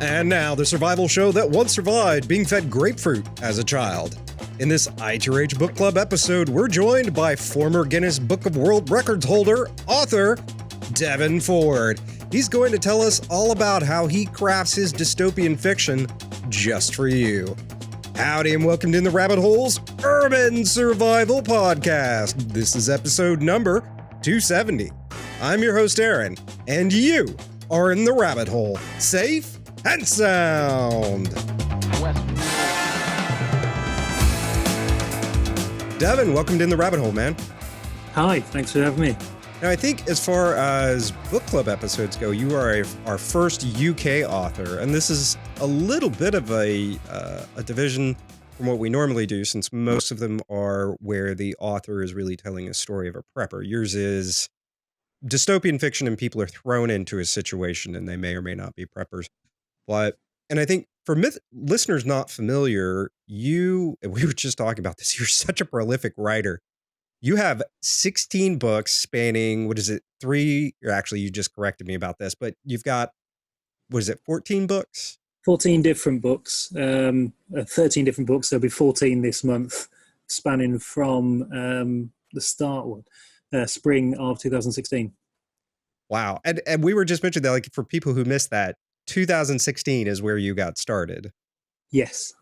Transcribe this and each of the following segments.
And now, the survival show that once survived being fed grapefruit as a child. In this I2H Book Club episode, we're joined by former Guinness Book of World Records holder, author, Devin Ford. He's going to tell us all about how he crafts his dystopian fiction just for you. Howdy and welcome to In the Rabbit Hole's Urban Survival Podcast. This is episode number 270. I'm your host, Aaron, and you are in the rabbit hole, safe and sound. Devin, welcome to In the Rabbit Hole, man. Hi, thanks for having me. Now, I think as far as book club episodes go, you are our first UK author, and this is a little bit of a division from what we normally do, since most of them are where the author is really telling a story of a prepper. Yours is dystopian fiction, and people are thrown into a situation, and they may or may not be preppers. And I think for listeners not familiar, we were just talking about this, you're such a prolific writer. You have 16 books spanning, actually, you just corrected me about this, but you've got, 14 books? 14 different books, 13 different books. There'll be 14 this month, spanning from the start spring of 2016. Wow. And we were just mentioning that, like, for people who missed that, 2016 is where you got started. Yes.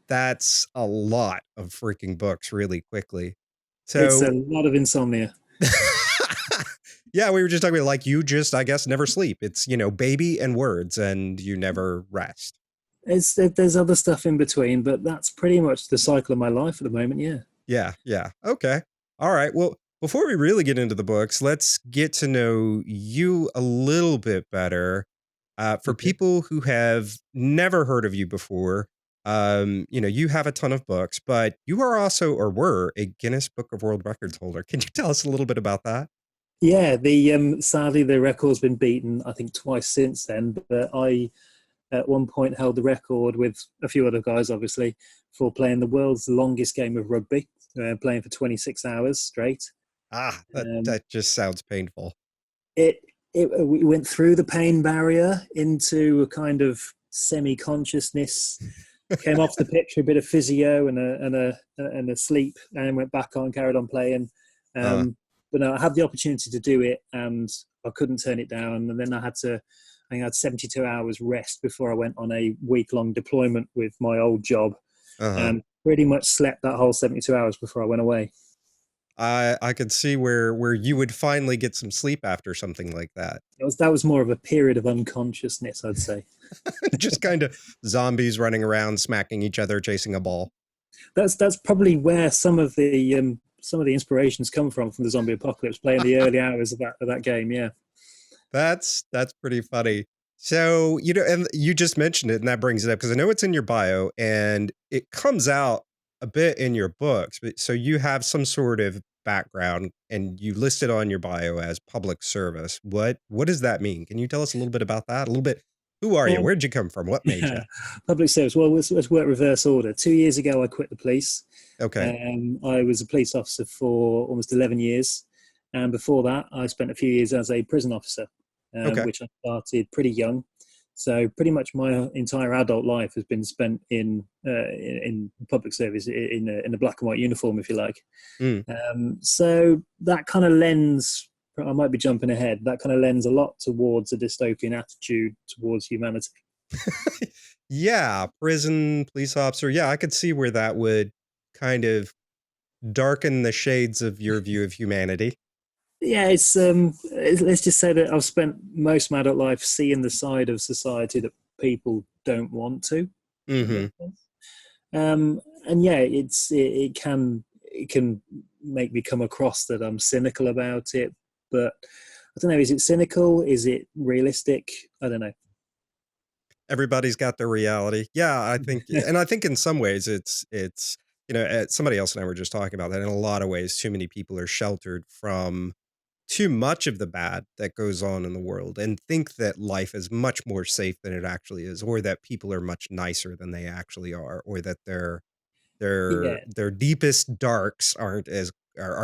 That's a lot of freaking books really quickly. So it's a lot of insomnia. Yeah, we were just talking about, like, you just, I guess, never sleep. It's, baby and words, and you never rest. There's other stuff in between, but that's pretty much the cycle of my life at the moment, yeah. Yeah. Okay. All right. Well, before we really get into the books, let's get to know you a little bit better. For people who have never heard of you before, you have a ton of books, but you are also, or were, a Guinness Book of World Records holder. Can you tell us a little bit about that? Yeah, sadly the record's been beaten, I think, twice since then, but I at one point held the record with a few other guys, obviously, for playing the world's longest game of rugby, playing for 26 hours straight. That just sounds painful. We went through the pain barrier into a kind of semi-consciousness, came off the pitch for a bit of physio and a sleep, and went back on, carried on playing. But no, I had the opportunity to do it, and I couldn't turn it down. And then I had 72 hours rest before I went on a week-long deployment with my old job, and pretty much slept that whole 72 hours before I went away. I could see where you would finally get some sleep after something like that. That was more of a period of unconsciousness, I'd say. Just kind of zombies running around, smacking each other, chasing a ball. That's probably where some of the inspirations come from the zombie apocalypse, playing the early hours of that game. Yeah, that's pretty funny. So and you just mentioned it, and that brings it up because I know it's in your bio, and it comes out a bit in your books. But so you have some sort of background, and you listed on your bio as public service. What does that mean? Can you tell us a little bit about that? A little bit. Who are you? Where'd you come from? What made you? Public service. Well, let's work reverse order. 2 years ago, I quit the police. Okay. I was a police officer for almost 11 years. And before that, I spent a few years as a prison officer, which I started pretty young. So pretty much my entire adult life has been spent in public service, in a black and white uniform, if you like. So that kind of lends, I might be jumping ahead, that kind of lends a lot towards a dystopian attitude towards humanity. Yeah, prison, police officer. Yeah, I could see where that would kind of darken the shades of your view of humanity. Yeah, let's just say that I've spent most of my adult life seeing the side of society that people don't want to. And yeah, it can make me come across that I'm cynical about it, but I don't know, is it cynical? Is it realistic? I don't know. Everybody's got their reality. Yeah, I think, and I think in some ways it's somebody else and I were just talking about that. In a lot of ways, too many people are sheltered from too much of the bad that goes on in the world and think that life is much more safe than it actually is, or that people are much nicer than they actually are, or that their deepest darks are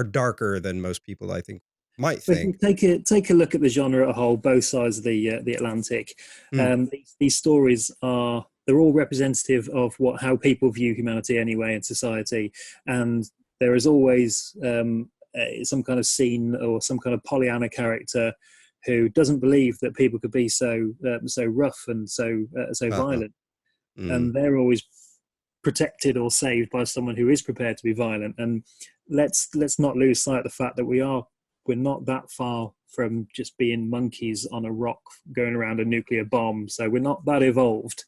darker than most people, I think, Might But if you think. take a look at the genre as a whole, both sides of the Atlantic, Mm, these stories they're all representative of how people view humanity anyway in society, and there is always some kind of scene or some kind of Pollyanna character who doesn't believe that people could be so rough and so uh-huh. violent, Mm. and they're always protected or saved by someone who is prepared to be violent. And let's not lose sight of the fact that we're not that far from just being monkeys on a rock going around a nuclear bomb. So we're not that evolved.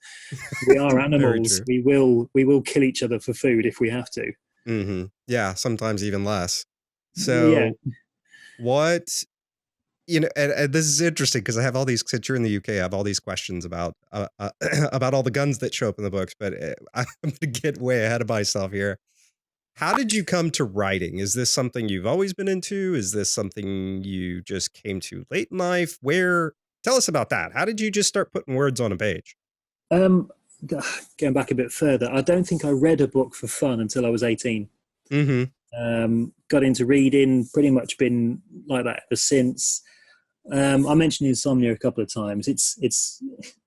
We are Very animals. true. We will kill each other for food if we have to. Yeah, sometimes even less. Yeah. So what and this is interesting because I have all these since you're in the UK, I have all these questions about about all the guns that show up in the books, but I'm gonna get way ahead of myself here. How did you come to writing? Is this something you've always been into? Is this something you just came to late in life? Where tell us about that. How did you just start putting words on a page? Um, Going back a bit further, I don't think I read a book for fun until I was 18. Mhm. Got into reading, pretty much been like that ever since. I mentioned insomnia a couple of times. It's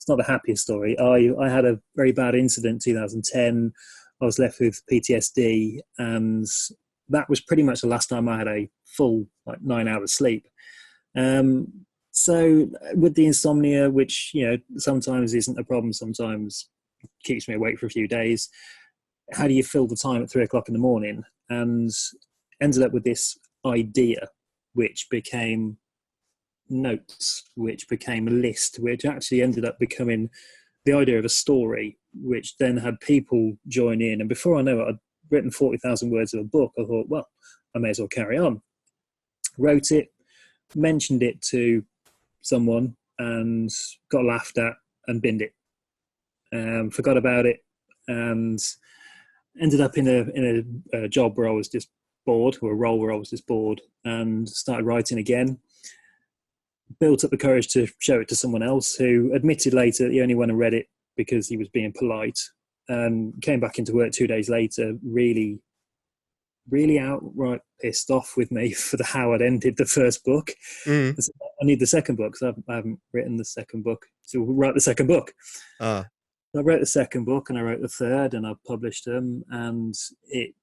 not the happiest story. I had a very bad incident in 2010. I was left with PTSD, and that was pretty much the last time I had a full 9 hours sleep. Um, so with the insomnia, which sometimes isn't a problem, sometimes keeps me awake for a few days. How do you fill the time at 3 o'clock in the morning? And ended up with this idea, which became notes, which became a list, which actually ended up becoming the idea of a story, which then had people join in. And before I know it, I'd written 40,000 words of a book. I thought, well, I may as well carry on. Wrote it, mentioned it to someone, and got laughed at and binned it. Forgot about it, and ended up in a job where I was just bored, or a role where I was just bored, and started writing again. Built up the courage to show it to someone else, who admitted later that he only went and read it because he was being polite, and came back into work 2 days later, really, really outright pissed off with me for how I'd ended the first book. Mhm. I need the second book, because I haven't written the second book. So we'll write the second book. Uh, I wrote the second book, and I wrote the third, and I published them, and it,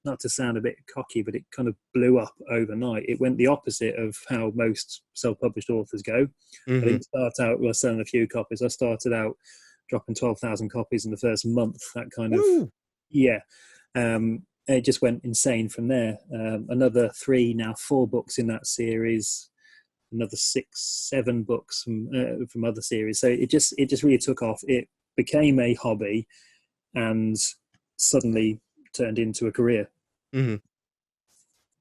not to sound a bit cocky, but it kind of blew up overnight. It went the opposite of how most self-published authors go. I mhm. didn't start out with selling a few copies. I started out dropping 12,000 copies in the first month. That kind of, Woo! yeah. It just went insane from there. Another three, now four books in that series. Another six, seven books from other series. So it just really took off. It became a hobby, and suddenly turned into a career. Mhm.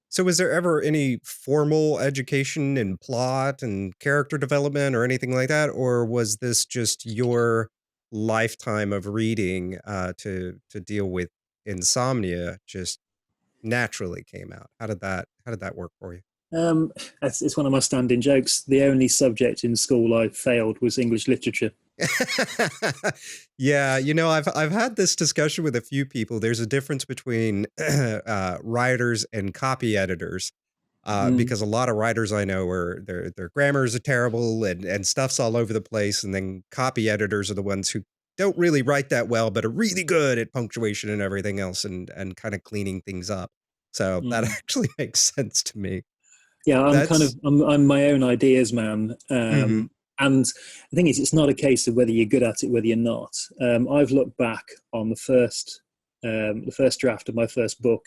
So was there ever any formal education in plot and character development or anything like that? Or was this just your lifetime of reading to deal with insomnia just naturally came out? How did that work for you? Um, it's one of my standing jokes. The only subject in school I failed was English literature. Yeah, I've had this discussion with a few people. There's a difference between writers and copy editors. Mm, Because a lot of writers I know are their grammars are terrible and stuff's all over the place, and then copy editors are the ones who don't really write that well, but are really good at punctuation and everything else, and kind of cleaning things up. So that mm. actually makes sense to me. Yeah, That's I'm my own ideas man. mhm, And the thing is, it's not a case of whether you're good at it, whether you're not. I've looked back on the first draft of my first book,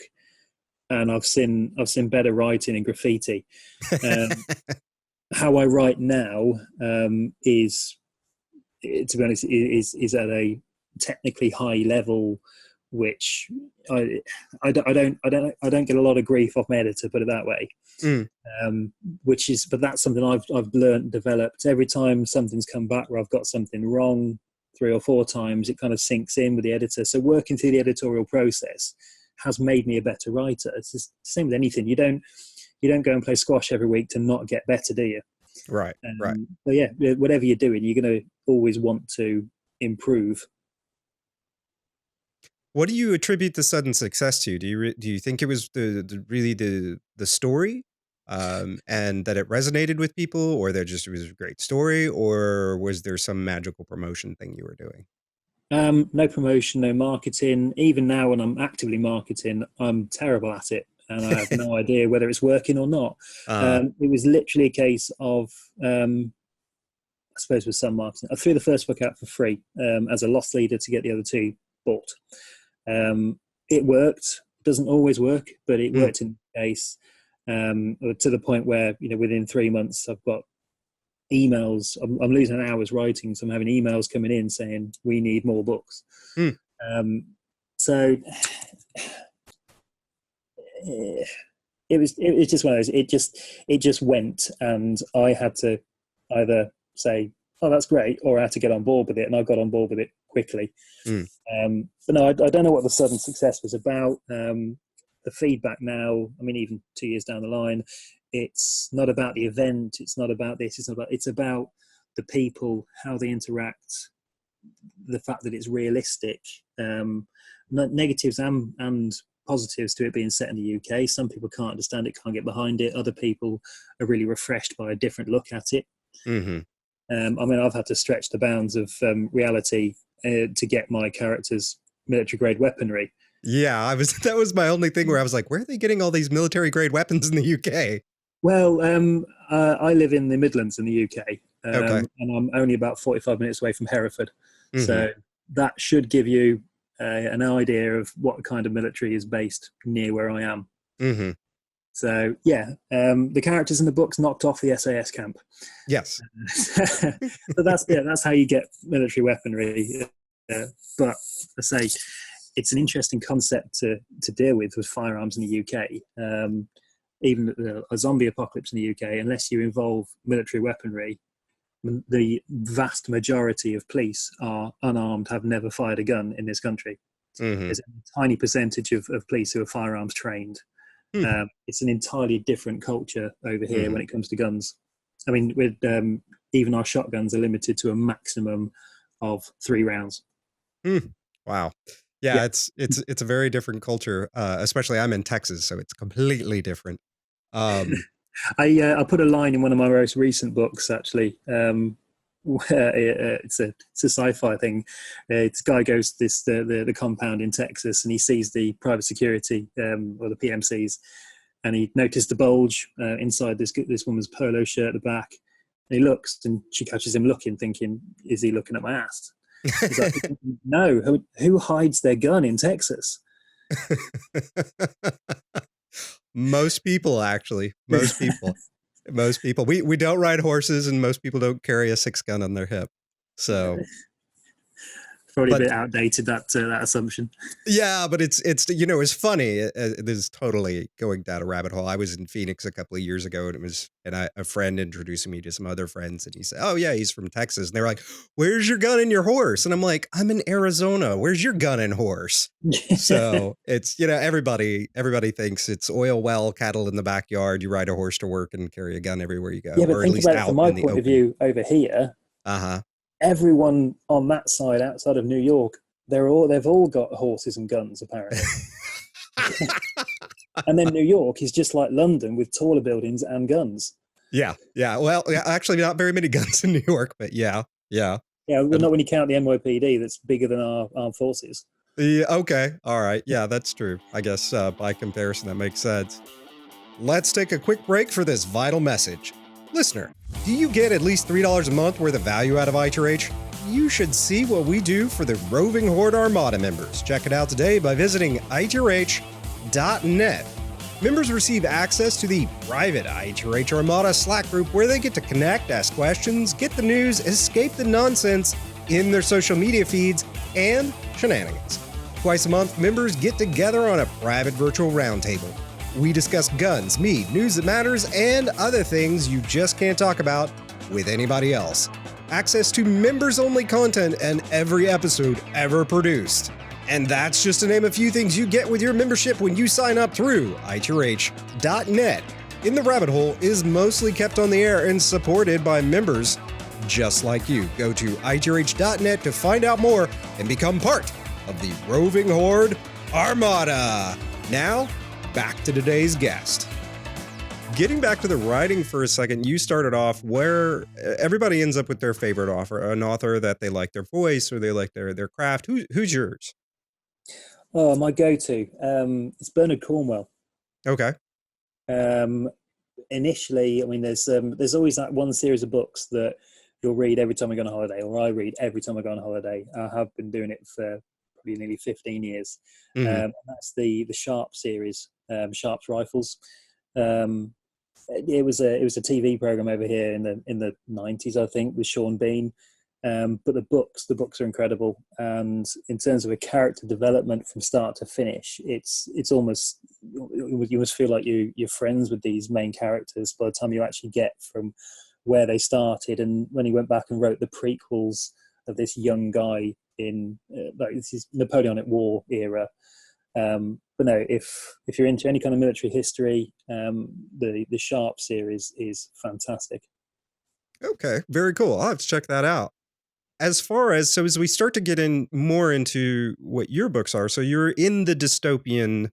and I've seen better writing in graffiti. Um, how I write now is, to be honest, is at a technically high level, which I I don't get a lot of grief off my editor, put it that way. mm, But that's something I've learned and developed. Every time something's come back where I've got something wrong, 3 or 4 times, it kind of sinks in with the editor. So working through the editorial process has made me a better writer. It's the same with anything. You don't go and play squash every week to not get better, do you? right, right. But yeah, whatever you're doing, you're going to always want to improve. What do you attribute the sudden success to? Do you think it was the really the story? and that it resonated with people, or that just it was a great story, or was there some magical promotion thing you were doing? No promotion, no marketing. Even now, when I'm actively marketing, I'm terrible at it, and I have no idea whether it's working or not. It was literally a case of, I suppose, with some marketing, I threw the first book out for free as a loss leader to get the other two bought. It worked. It doesn't always work, but it worked in the case, to the point where, within 3 months, I've got emails. I'm losing hours writing, so I'm having emails coming in saying we need more books. So it was just one of those. It just went, and I had to either say, "Oh, that's great," or I had to get on board with it, and I got on board with it quickly. But no, I don't know what the sudden success was about. The feedback now, I mean, even 2 years down the line, it's not about the event. It's not about this. It's about the people, how they interact, the fact that it's realistic. Negatives and positives to it being set in the UK. Some people can't understand it, can't get behind it. Other people are really refreshed by a different look at it. I mean, I've had to stretch the bounds of reality to get my characters military grade weaponry. Yeah, that was my only thing where I was like, where are they getting all these military grade weapons in the UK? Well, I live in the Midlands in the UK, Okay. and I'm only about 45 minutes away from Hereford. So that should give you an idea of what kind of military is based near where I am. So, yeah, the characters in the books knocked off the SAS camp. Yes. So that's how you get military weaponry. But I say, it's an interesting concept to deal with firearms in the UK. Even a zombie apocalypse in the UK, unless you involve military weaponry, the vast majority of police are unarmed, have never fired a gun in this country. There's a tiny percentage of police who are firearms trained. It's an entirely different culture over here when it comes to guns. I mean, with even our shotguns are limited to a maximum of 3 rounds. Wow. Yeah, it's a very different culture. Especially I'm in Texas, so it's completely different. I put a line in one of my most recent books, actually, where it's a sci-fi thing. This guy goes to the compound in Texas, and he sees the private security or the PMCs, and he noticed the bulge inside this woman's polo shirt at the back. And he looks, and she catches him looking, thinking, "Is he looking at my ass?" He's like, "No, who hides their gun in Texas?" Most people, actually. Most people. We don't ride horses, and most people don't carry a 6-gun on their hip. So probably a bit outdated, that assumption. Yeah, but it's it's funny. It is totally going down a rabbit hole. I was in Phoenix a couple of years ago, and a friend introduced me to some other friends, and he said, "Oh yeah, he's from Texas." And they're like, "Where's your gun and your horse?" And I'm like, "I'm in Arizona. Where's your gun and horse?" So it's everybody thinks it's oil well, cattle in the backyard. You ride a horse to work and carry a gun everywhere you go. Yeah, but or think at least about it from my point of view over here. Everyone on that side, outside of New York, they've all got horses and guns, apparently. And then New York is just like London with taller buildings and guns. Yeah. Well, actually, not very many guns in New York, but yeah. Yeah, well, not when you count the NYPD, that's bigger than our armed forces. Yeah, okay. All right. Yeah, that's true. I guess by comparison, that makes sense. Let's take a quick break for this vital message. Listener, do you get at least $3 a month worth of value out of I2H? You should see what we do for the Roving Horde Armada members. Check it out today by visiting I2H.net. Members receive access to the private I2H Armada Slack group where they get to connect, ask questions, get the news, escape the nonsense in their social media feeds, and shenanigans. Twice a month, members get together on a private virtual roundtable. We discuss guns, meat, news that matters, and other things you just can't talk about with anybody else. Access to members-only content and every episode ever produced. And that's just to name a few things you get with your membership when you sign up through I2H.net. In the Rabbit Hole is mostly kept on the air and supported by members just like you. Go to I2H.net to find out more and become part of the Roving Horde Armada. Now, back to today's guest. Getting back to the writing for a second, you started off where everybody ends up with their favorite author, an author that they like their voice or they like their craft. Who's yours? Oh, my go-to. It's Bernard Cornwell. Okay. Um, Initially, I mean, there's always that one series of books that you'll read every time I go on a holiday, or I read every time I go on a holiday. I have been doing it for probably nearly 15 years. Hmm. That's the Sharp series, Sharp's Rifles. Um, it was a TV program over here in the 90s, I think, with Sean Bean. But the books are incredible, and in terms of a character development from start to finish, it's almost, you must feel like you're friends with these main characters by the time you actually get from where they started. And when he went back and wrote the prequels of this young guy in like this is Napoleonic War era. But no, if you're into any kind of military history, the Sharp series is fantastic. Okay. Very cool. I'll have to check that out. As we start to get in more into what your books are, so you're in the dystopian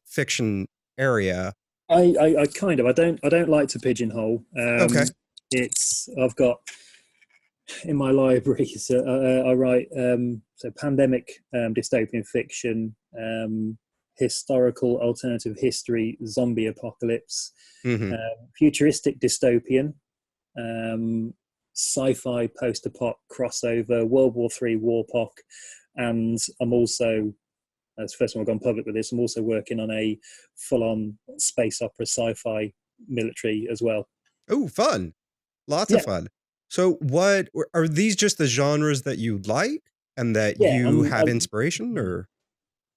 fiction area. I kind of I don't like to pigeonhole. Okay. It's I've got in my library. So I write so pandemic dystopian fiction, historical alternative history, zombie apocalypse, Hmm. futuristic dystopian, um, sci-fi post-apoc crossover, World War III warpoc, and I'm also, as the first one I've gone public with this, I'm also working on a full-on space opera sci-fi military as well. Oh, fun. Lots of Yeah, fun. So what are these just the genres that you like and that yeah. you have inspiration or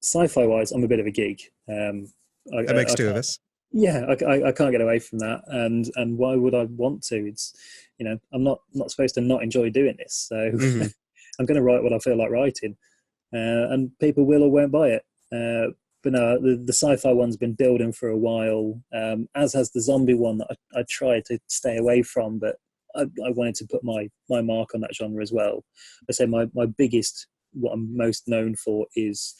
Sci-fi wise, I'm a bit of a geek. that makes I two of can't. us? Yeah, I can't get away from that, and why would I want to? It's, I'm not supposed to not enjoy doing this, so Hmm. I'm going to write what I feel like writing, and people will or won't buy it. But no, the sci-fi one's been building for a while, as has the zombie one that I tried to stay away from, but I wanted to put my mark on that genre as well. I say my biggest, what I'm most known for is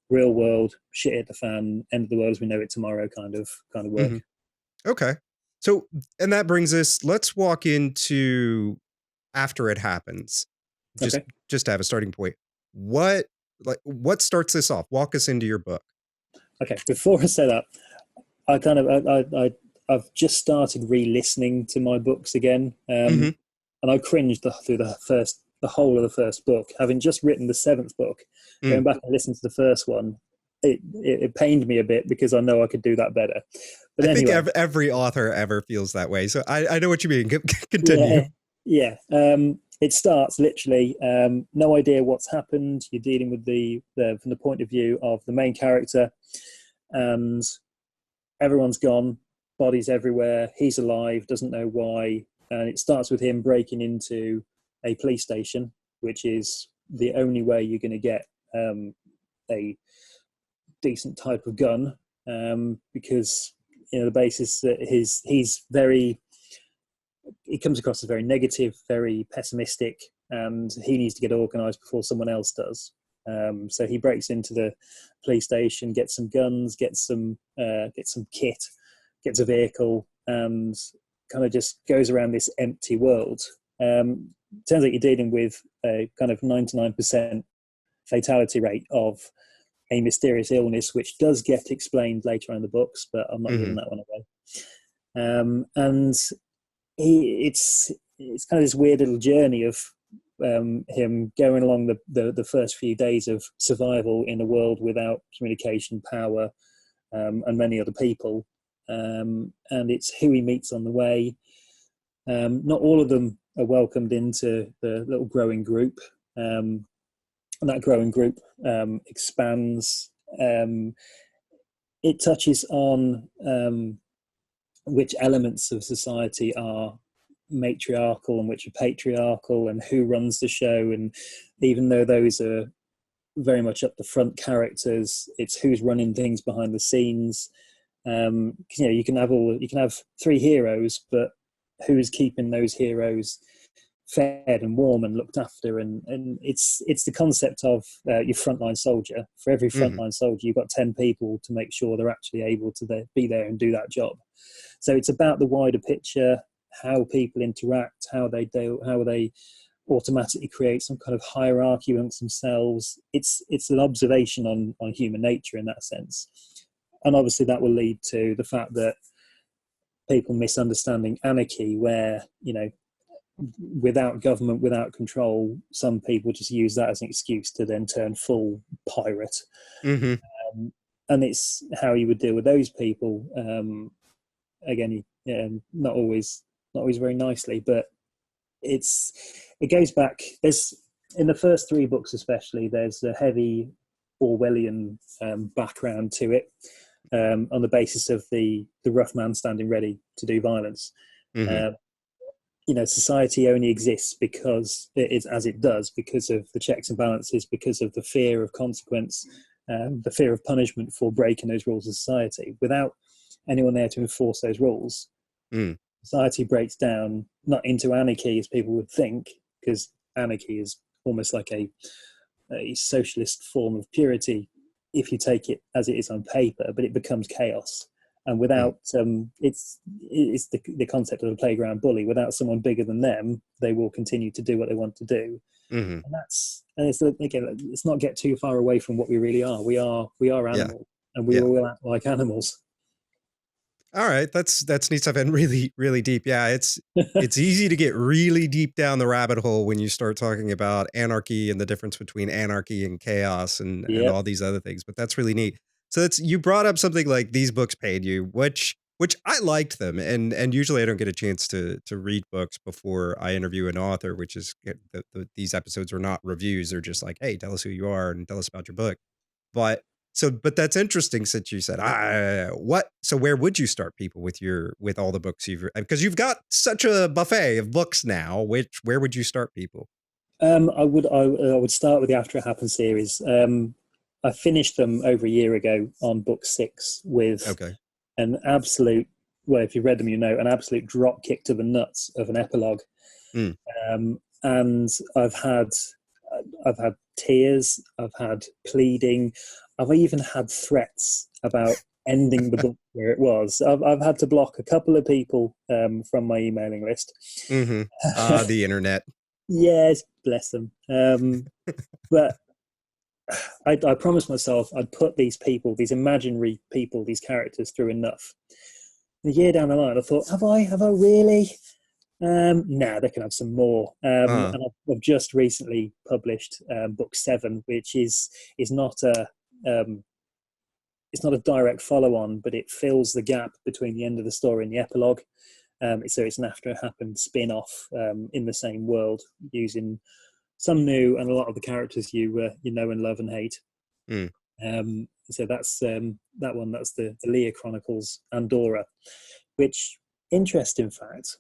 real world shit hit the fan, end of the world as we know it tomorrow kind of work. Hmm. Okay. So, and that brings us, let's walk into after it happens. Just Okay. just to have a starting point. What what starts this off? Walk us into your book. Okay, before I say that, I kind of I've just started re-listening to my books again, Hmm. and I cringed through the whole of the first book, having just written the seventh book. Mm. Going back and listening to the first one, it pained me a bit because I know I could do that better. But I think anyway, every author ever feels that way. So I know what you mean. Continue. yeah, yeah. It starts literally, no idea what's happened. You're dealing with the from the point of view of the main character, and everyone's gone, bodies everywhere. He's alive, doesn't know why, and it starts with him breaking into a police station, which is the only way you're going to get a decent type of gun, because the basis that he's very, he comes across as very negative, very pessimistic, and he needs to get organised before someone else does. So he breaks into the police station, gets some guns, gets some kit, gets a vehicle, and kind of just goes around this empty world. Turns out you're dealing with a kind of 99% fatality rate of a mysterious illness, which does get explained later on in the books, but I'm not giving Hmm. that one away. And it's kind of this weird little journey of him going along the first few days of survival in a world without communication, power, and many other people. And it's who he meets on the way. Not all of them are welcomed into the little growing group, and that growing group expands. It touches on which elements of society are matriarchal and which are patriarchal, and who runs the show. And even though those are very much up the front characters, it's who's running things behind the scenes. You can have three heroes, but who's keeping those heroes fed and warm and looked after, and it's the concept of your frontline soldier. For every Hmm. frontline soldier, you've got 10 people to make sure they're actually able to be there and do that job. So it's about the wider picture, how people interact, how they automatically create some kind of hierarchy amongst themselves. It's an observation on human nature in that sense, and obviously that will lead to the fact that people misunderstanding anarchy, where without government, without control, some people just use that as an excuse to then turn full pirate. Hmm. And it's how you would deal with those people. Again, not always very nicely, but it goes back. There's in the first three books, especially, there's a heavy Orwellian background to it, on the basis of the rough man standing ready to do violence. Hmm. Uh, society only exists because it is as it does, because of the checks and balances, because of the fear of consequence, the fear of punishment for breaking those rules of society. Without anyone there to enforce those rules, Mm. society breaks down, not into anarchy as people would think, because anarchy is almost like a socialist form of purity if you take it as it is on paper, but it becomes chaos. And Mm. without it's the concept of a playground bully. Without someone bigger than them, they will continue to do what they want to do. Hmm. And it's again, let's not get too far away from what we really are. We are Yeah. animals, and we Yeah. will act like animals. All right, that's neat stuff and really really deep. Yeah, it's easy to get really deep down the rabbit hole when you start talking about anarchy and the difference between anarchy and chaos and Yep. all these other things. But that's really neat. So that's you brought up something like these books paid you, which I liked them, and usually I don't get a chance to read books before I interview an author, which is these episodes are not reviews; they're just like, hey, tell us who you are and tell us about your book. But but that's interesting since you said, what, so where would you start people with all the books because you've got such a buffet of books now, where would you start people? I would start with the After It Happened series. I finished them over a year ago on book 6 with Okay. an absolute, well, if you've read them, an absolute drop kick to the nuts of an epilogue. Mm. And I've had tears, I've had pleading, I've even had threats about ending the book where it was. I've had to block a couple of people from my emailing list. Hmm. The internet. Yes, bless them. But I promised myself I'd put these people, these imaginary people, these characters through enough. A year down the line, I thought, have I really? No, they can have some more. uh And I've just recently published book 7, which is not a it's not a direct follow-on, but it fills the gap between the end of the story and the epilogue. So it's an After It Happened spin-off in the same world, using some new and a lot of the characters you know and love and hate. mm. So that's that one. That's the Leah Chronicles Andorra, which, interesting fact.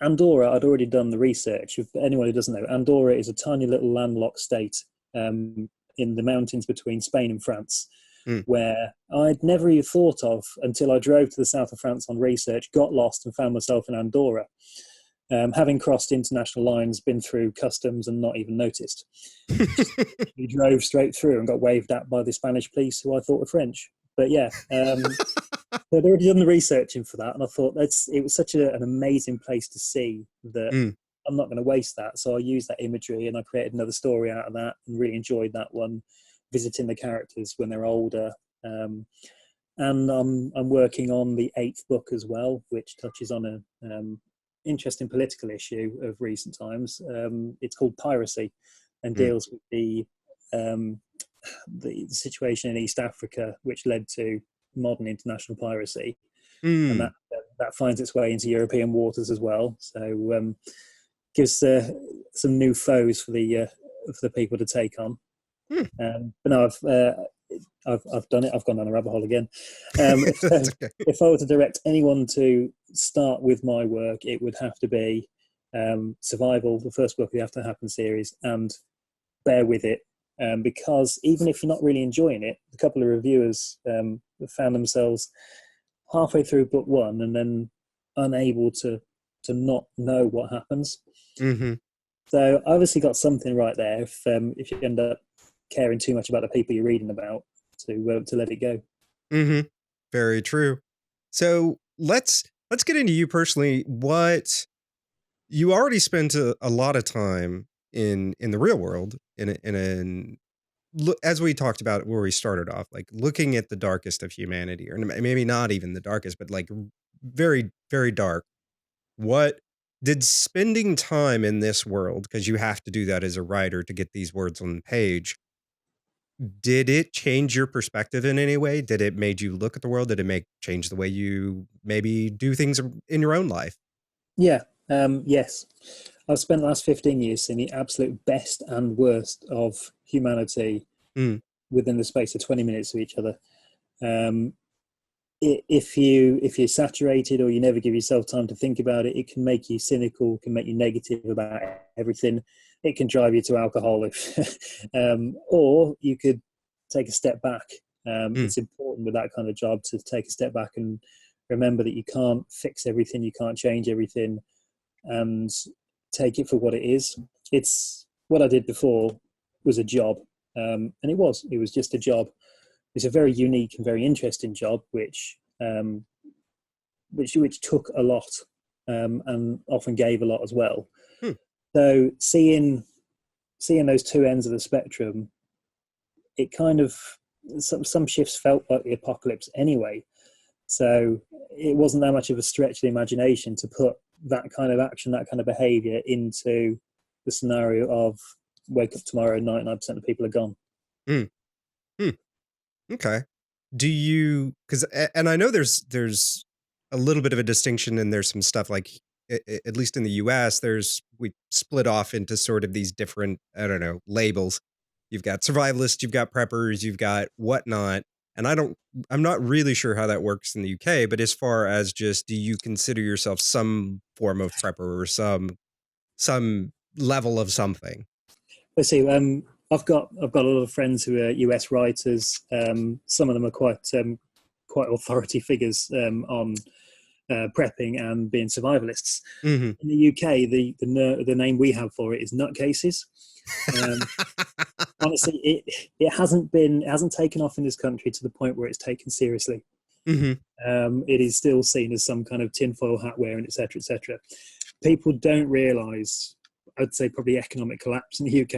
Andorra, I'd already done the research. If anyone who doesn't know, Andorra is a tiny little landlocked state in the mountains between Spain and France, Mm. where I'd never even thought of until I drove to the south of France on research, got lost, and found myself in Andorra. Having crossed international lines, been through customs and not even noticed. He drove straight through and got waved at by the Spanish police, who I thought were French. But yeah, so they'd already done the researching for that, and I thought it was such an amazing place to see that Mm. I'm not going to waste that. So I used that imagery and I created another story out of that, and really enjoyed that one, visiting the characters when they're older. And I'm working on the 8th book as well, which touches on a interesting political issue of recent times. It's called Piracy, and Mm. deals with the situation in East Africa, which led to modern international piracy, and Mm. that finds its way into European waters as well. So gives some new foes for the people to take on. Mm. But no, I've done it. I've gone down the rabbit hole again. That's okay. If I were to direct anyone to start with my work, it would have to be Survival, the first book of the After It Happened series, and bear with it, because even if you're not really enjoying it, a couple of reviewers found themselves halfway through book 1 and then unable to not know what happens. Mm-hmm. So I obviously got something right there. If you end up caring too much about the people you're reading about, to let it go. Mm-hmm. Very true. So let's get into you personally. What you already spent a lot of time in the real world in look, as we talked about where we started off, like looking at the darkest of humanity, or maybe not even the darkest, but like very, very dark. What did spending time in this world, because you have to do that as a writer to get these words on the page, did it change your perspective in any way? Did it made you look at the world? Did it make change the way you maybe do things in your own life? Yeah. Yes. I've spent the last 15 years seeing the absolute best and worst of humanity Mm, within the space of 20 minutes of each other. Um, if you're saturated or you never give yourself time to think about it, it can make you cynical, can make you negative about everything. It can drive you to alcohol, or you could take a step back. mm, It's important with that kind of job to take a step back and remember that you can't fix everything, you can't change everything, and take it for what it is. It's what I did before was a job, and it was just a job. It's a very unique and very interesting job, which took a lot, and often gave a lot as well. mm. So seeing those two ends of the spectrum, it kind of some shifts felt like the apocalypse anyway. So it wasn't that much of a stretch of the imagination to put that kind of action, that kind of behaviour into the scenario of wake up tomorrow, 99% of people are gone. Mm, mm. Okay. Do you, because, and I know there's a little bit of a distinction, and there's some stuff like, at least in the US, we split off into sort of these different, I don't know, labels. You've got survivalists, you've got preppers, you've got whatnot. And I'm not really sure how that works in the UK, but as far as just, do you consider yourself some form of prepper, or some level of something? Let's see. I've got a lot of friends who are US writers. Some of them are quite authority figures on prepping and being survivalists. Hmm. In the UK, the name we have for it is nutcases. Um, Honestly, it hasn't taken off in this country to the point where it's taken seriously. Hmm. It is still seen as some kind of tinfoil hat wearing, etc., etc. People don't realise. I'd say probably economic collapse in the UK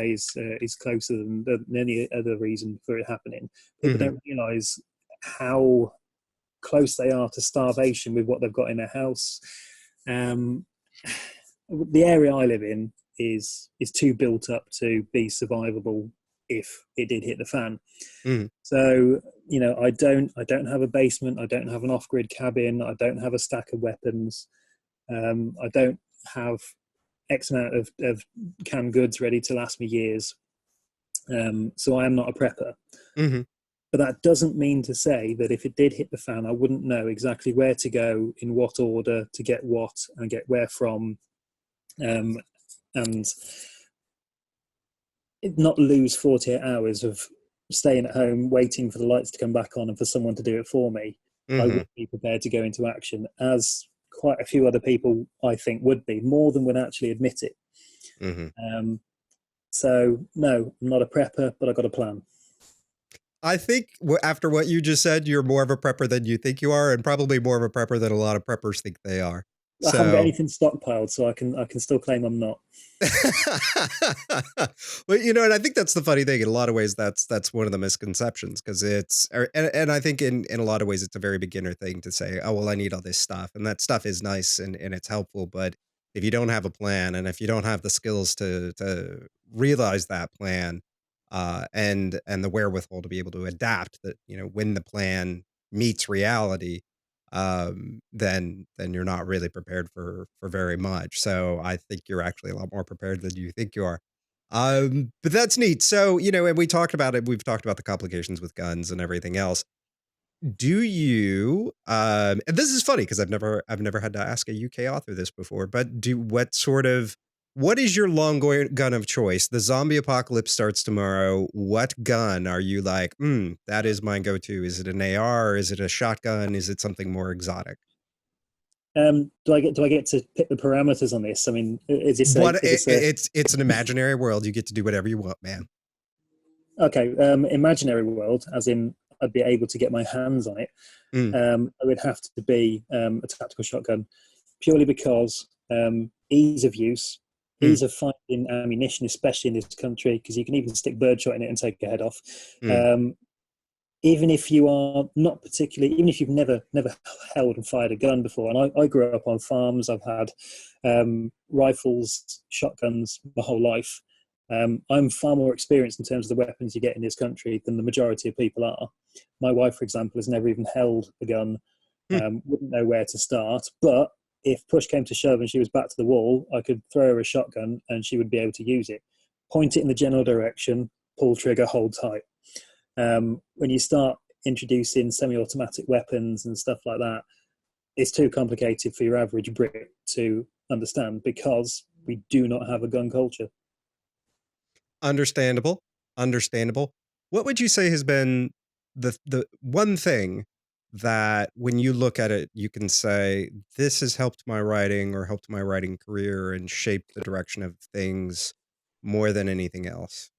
is closer than any other reason for it happening. People Hmm. don't realise how close they are to starvation with what they've got in their house. Um, the area I live in is too built up to be survivable if it did hit the fan. Hmm. So I don't have a basement. I don't have an off-grid cabin. I don't have a stack of weapons. I don't have X amount of canned goods ready to last me years. So I am not a prepper. Hmm. But that doesn't mean to say that if it did hit the fan, I wouldn't know exactly where to go, in what order, to get what, and get where from, um, and not lose 48 hours of staying at home, waiting for the lights to come back on and for someone to do it for me. I Hmm. would be prepared to go into action, as quite a few other people, I think, would be, more than would actually admit it. Hmm. Um, so, no, I'm not a prepper, but I've got a plan. I think after what you just said, you're more of a prepper than you think you are, and probably more of a prepper than a lot of preppers think they are. I haven't got So, anything stockpiled, so I can still claim I'm not. but and I think that's the funny thing. In a lot of ways, that's one of the misconceptions, because and I think in a lot of ways it's a very beginner thing to say, oh well, I need all this stuff, and that stuff is nice and it's helpful, but if you don't have a plan, and if you don't have the skills to realize that plan, and the wherewithal to be able to adapt, that when the plan meets reality, then you're not really prepared for very much. So I think you're actually a lot more prepared than you think you are. But that's neat. So, and we talked about it. We've talked about the complications with guns and everything else. Do you, and this is funny because I've never had to ask a UK author this before, but what is your long going gun of choice? The zombie apocalypse starts tomorrow. What gun are you like, that is my go-to? Is it an AR? Is it a shotgun? Is it something more exotic? Do I get to pick the parameters on this? I mean, is this it's an imaginary world. You get to do whatever you want, man. Okay, imaginary world, as in I'd be able to get my hands on it. It would have to be a tactical shotgun, purely because ease of use, ease of finding ammunition, especially in this country, because you can even stick birdshot in it and take your head off. Even if you are not particularly, even if you've never held and fired a gun before, and I grew up on farms, I've had rifles, shotguns my whole life. I'm far more experienced in terms of the weapons you get in this country than the majority of people are. My wife, for example, has never even held a gun, wouldn't know where to start. But if push came to shove and she was back to the wall, I could throw her a shotgun and she would be able to use it. Point it in the general direction, pull trigger, hold tight. When you start introducing semi-automatic weapons and stuff like that, it's too complicated for your average Brit to understand because we do not have a gun culture. Understandable. What would you say has been the one thing that when you look at it, you can say, this has helped my writing or helped my writing career and shaped the direction of things more than anything else?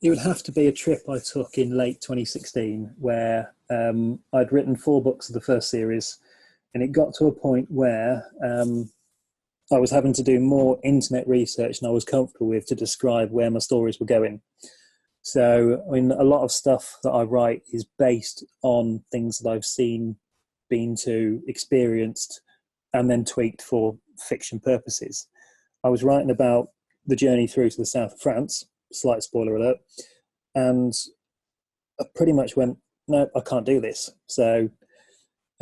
It would have to be a trip I took in late 2016 where I'd written 4 books of the first series, and it got to a point where I was having to do more internet research than I was comfortable with to describe where my stories were going. So, I mean, a lot of stuff that I write is based on things that I've seen, been to, experienced, and then tweaked for fiction purposes. I was writing about the journey through to the south of France, slight spoiler alert, and I pretty much went, no, I can't do this. So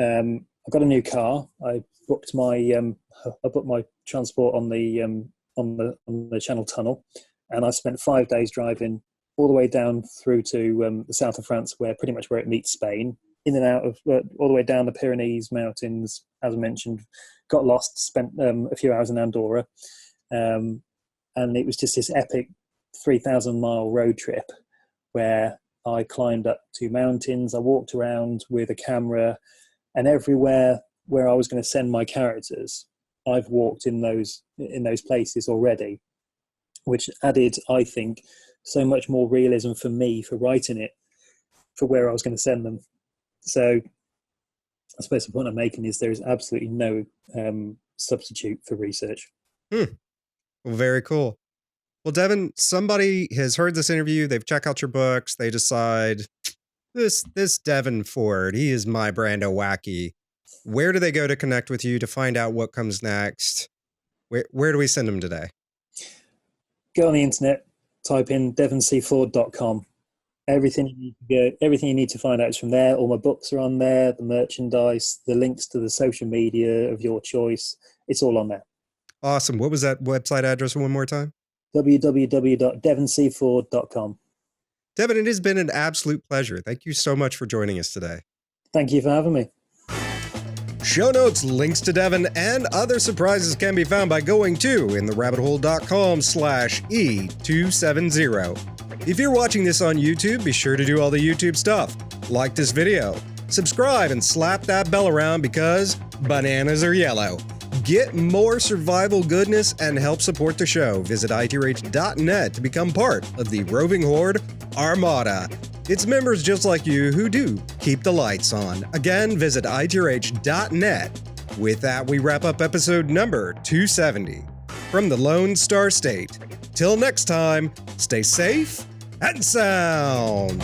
I got a new car. I booked my transport on the Channel Tunnel, and I spent 5 days driving all the way down through to the south of France, where it meets Spain, in and out of all the way down the Pyrenees mountains. As I mentioned, got lost, spent a few hours in Andorra, and it was just this epic 3,000-mile road trip where I climbed up 2 mountains. I walked around with a camera, and everywhere where I was going to send my characters, I've walked in those places already, which added, I think, so much more realism for me for writing it, for where I was going to send them. So I suppose the point I'm making is there is absolutely no substitute for research. Well, very cool. Well, Devin, somebody has heard this interview, they've checked out your books, they decide, this Devin Ford, he is my brand of wacky. Where do they go to connect with you to find out what comes next? Where do we send them today? Go on the internet, type in devoncford.com. Everything you need to find out is from there. All my books are on there, the merchandise, the links to the social media of your choice. It's all on there. Awesome. What was that website address one more time? www.devoncford.com. Devin, it has been an absolute pleasure. Thank you so much for joining us today. Thank you for having me. Show notes, links to Devin, and other surprises can be found by going to intherabbithole.com/E270. If you're watching this on YouTube, be sure to do all the YouTube stuff. Like this video, subscribe, and slap that bell around because bananas are yellow. Get more survival goodness and help support the show. Visit itrh.net to become part of the Roving Horde Armada. It's members just like you who do keep the lights on. Again, visit itrh.net. With that, we wrap up episode number 270 from the Lone Star State. Till next time, stay safe and sound.